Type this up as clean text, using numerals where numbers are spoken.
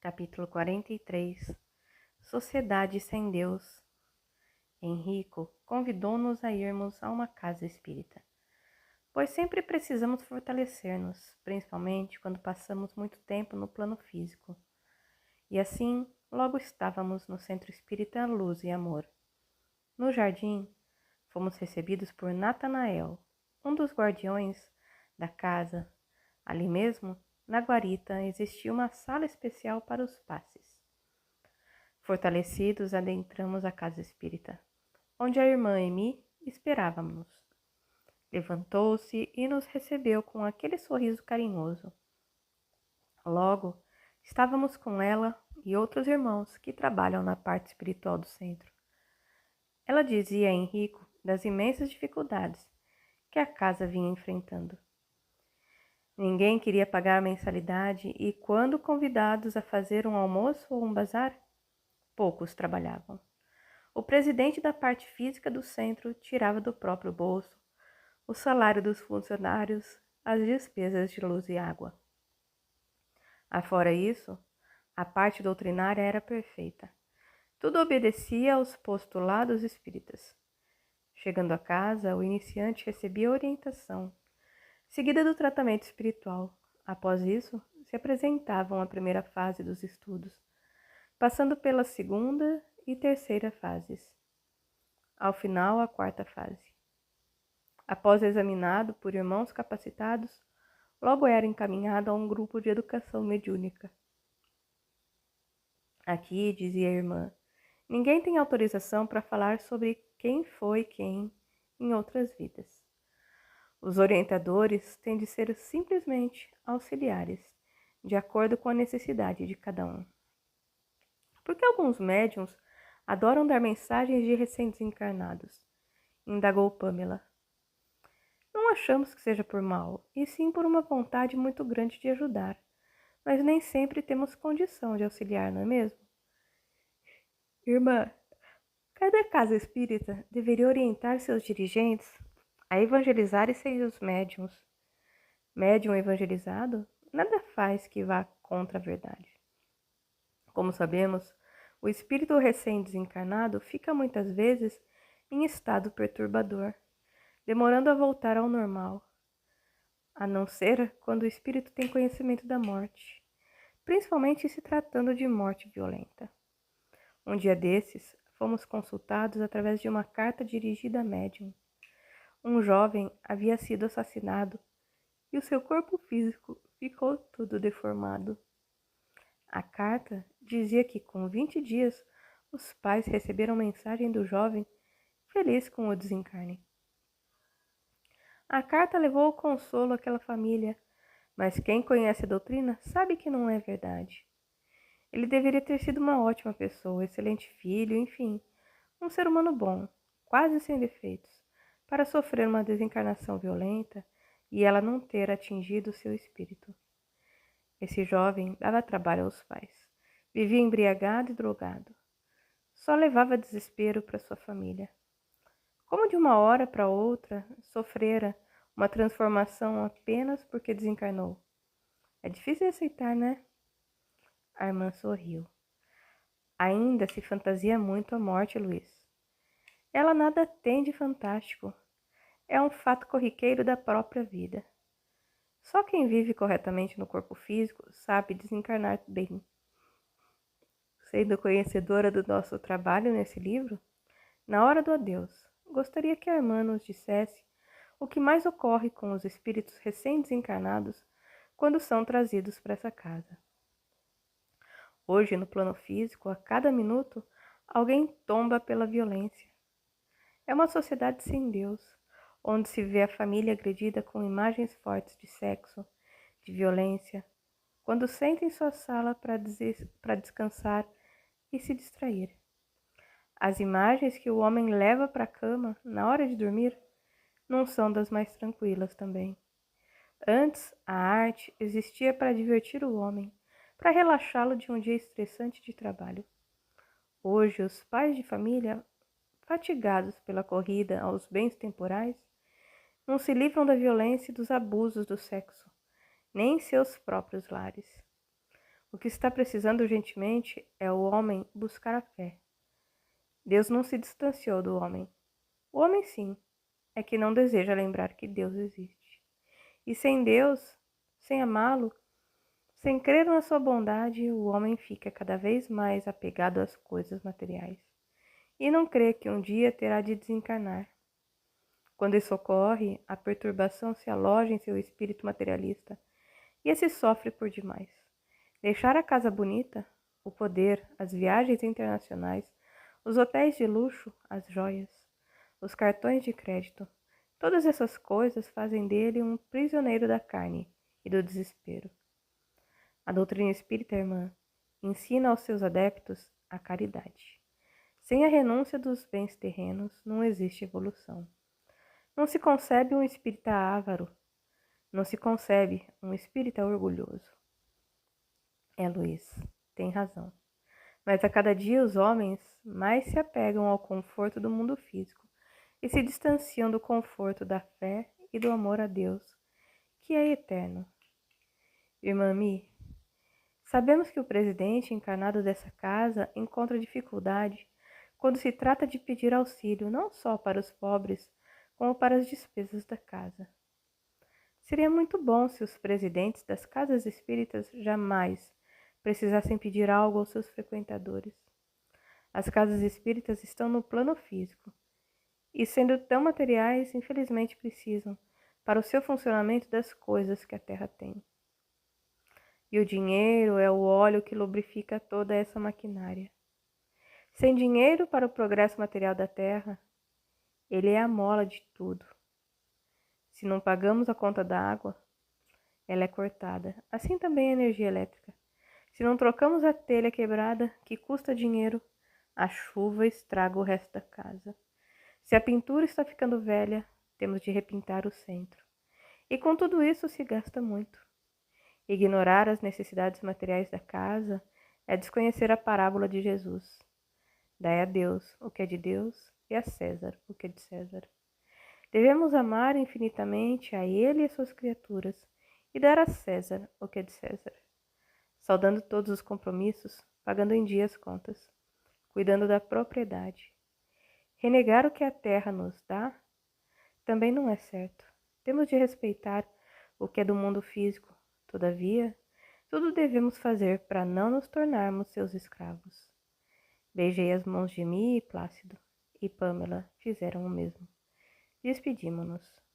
Capítulo 43. Sociedade sem Deus. Henrico convidou-nos a irmos a uma casa espírita, pois sempre precisamos fortalecer-nos, principalmente quando passamos muito tempo no plano físico. E assim, logo estávamos no Centro Espírita Luz e Amor. No jardim, fomos recebidos por Natanael, um dos guardiões da casa. Ali mesmo, na guarita, existia uma sala especial para os passes. Fortalecidos, adentramos a casa espírita, onde a irmã Emi esperávamos. Levantou-se e nos recebeu com aquele sorriso carinhoso. Logo, estávamos com ela e outros irmãos que trabalham na parte espiritual do centro. Ela dizia a Henrico das imensas dificuldades que a casa vinha enfrentando. Ninguém queria pagar a mensalidade e, quando convidados a fazer um almoço ou um bazar, poucos trabalhavam. O presidente da parte física do centro tirava do próprio bolso o salário dos funcionários, as despesas de luz e água. Afora isso, a parte doutrinária era perfeita. Tudo obedecia aos postulados espíritas. Chegando a casa, o iniciante recebia orientação, seguida do tratamento espiritual. Após isso, se apresentavam a primeira fase dos estudos, passando pela segunda e terceira fases. Ao final, a quarta fase. Após examinado por irmãos capacitados, logo era encaminhado a um grupo de educação mediúnica. Aqui, dizia a irmã, ninguém tem autorização para falar sobre quem foi quem em outras vidas. Os orientadores têm de ser simplesmente auxiliares, de acordo com a necessidade de cada um. Por que alguns médiuns adoram dar mensagens de recém-desencarnados? Indagou Pamela. Não achamos que seja por mal, e sim por uma vontade muito grande de ajudar, mas nem sempre temos condição de auxiliar, não é mesmo? Irmã, cada casa espírita deveria orientar seus dirigentes a evangelizarem seus médiuns. Médium evangelizado nada faz que vá contra a verdade. Como sabemos, o espírito recém-desencarnado fica muitas vezes em estado perturbador, demorando a voltar ao normal, a não ser quando o espírito tem conhecimento da morte, principalmente se tratando de morte violenta. Um dia desses, fomos consultados através de uma carta dirigida a médium. Um jovem havia sido assassinado e o seu corpo físico ficou todo deformado. A carta dizia que, com 20 dias, os pais receberam mensagem do jovem feliz com o desencarne. A carta levou consolo àquela família, mas quem conhece a doutrina sabe que não é verdade. Ele deveria ter sido uma ótima pessoa, excelente filho, enfim, um ser humano bom, quase sem defeitos, para sofrer uma desencarnação violenta e ela não ter atingido seu espírito. Esse jovem dava trabalho aos pais. Vivia embriagado e drogado. Só levava desespero para sua família. Como de uma hora para outra sofrera uma transformação apenas porque desencarnou. É difícil de aceitar, né? A irmã sorriu. Ainda se fantasia muito a morte, Luiz. Ela nada tem de fantástico. É um fato corriqueiro da própria vida. Só quem vive corretamente no corpo físico sabe desencarnar bem. Sendo conhecedora do nosso trabalho nesse livro, na hora do adeus, gostaria que a irmã nos dissesse o que mais ocorre com os espíritos recém-desencarnados quando são trazidos para essa casa. Hoje, no plano físico, a cada minuto, alguém tomba pela violência. É uma sociedade sem Deus, onde se vê a família agredida com imagens fortes de sexo, de violência, quando senta em sua sala para descansar e se distrair. As imagens que o homem leva para a cama na hora de dormir não são das mais tranquilas também. Antes, a arte existia para divertir o homem, para relaxá-lo de um dia estressante de trabalho. Hoje, os pais de família, fatigados pela corrida aos bens temporais, não se livram da violência e dos abusos do sexo, nem em seus próprios lares. O que está precisando urgentemente é o homem buscar a fé. Deus não se distanciou do homem. O homem, sim, é que não deseja lembrar que Deus existe. E sem Deus, sem amá-lo, sem crer na sua bondade, o homem fica cada vez mais apegado às coisas materiais e não crê que um dia terá de desencarnar. Quando isso ocorre, a perturbação se aloja em seu espírito materialista e esse sofre por demais. Deixar a casa bonita, o poder, as viagens internacionais, os hotéis de luxo, as joias, os cartões de crédito, todas essas coisas fazem dele um prisioneiro da carne e do desespero. A doutrina espírita, irmã, ensina aos seus adeptos a caridade. Sem a renúncia dos bens terrenos, não existe evolução. Não se concebe um espírita avaro, não se concebe um espírita orgulhoso. Luiz, tem razão. Mas a cada dia os homens mais se apegam ao conforto do mundo físico e se distanciam do conforto da fé e do amor a Deus, que é eterno. Irmã Mi, sabemos que o presidente encarnado dessa casa encontra dificuldade quando se trata de pedir auxílio não só para os pobres, como para as despesas da casa. Seria muito bom se os presidentes das casas espíritas jamais precisassem pedir algo aos seus frequentadores. As casas espíritas estão no plano físico e, sendo tão materiais, infelizmente precisam, para o seu funcionamento, das coisas que a terra tem. E o dinheiro é o óleo que lubrifica toda essa maquinária. Sem dinheiro para o progresso material da terra, ele é a mola de tudo. Se não pagamos a conta da água, ela é cortada. Assim também a energia elétrica. Se não trocamos a telha quebrada, que custa dinheiro, a chuva estraga o resto da casa. Se a pintura está ficando velha, temos de repintar o centro. E com tudo isso se gasta muito. Ignorar as necessidades materiais da casa é desconhecer a parábola de Jesus. Dai a Deus o que é de Deus e a César o que é de César. Devemos amar infinitamente a Ele e as suas criaturas e dar a César o que é de César, saudando todos os compromissos, pagando em dia as contas, cuidando da propriedade. Renegar o que a terra nos dá também não é certo. Temos de respeitar o que é do mundo físico. Todavia, tudo devemos fazer para não nos tornarmos seus escravos. Beijei as mãos de Mi e Plácido, e Pamela fizeram o mesmo. Despedimo-nos.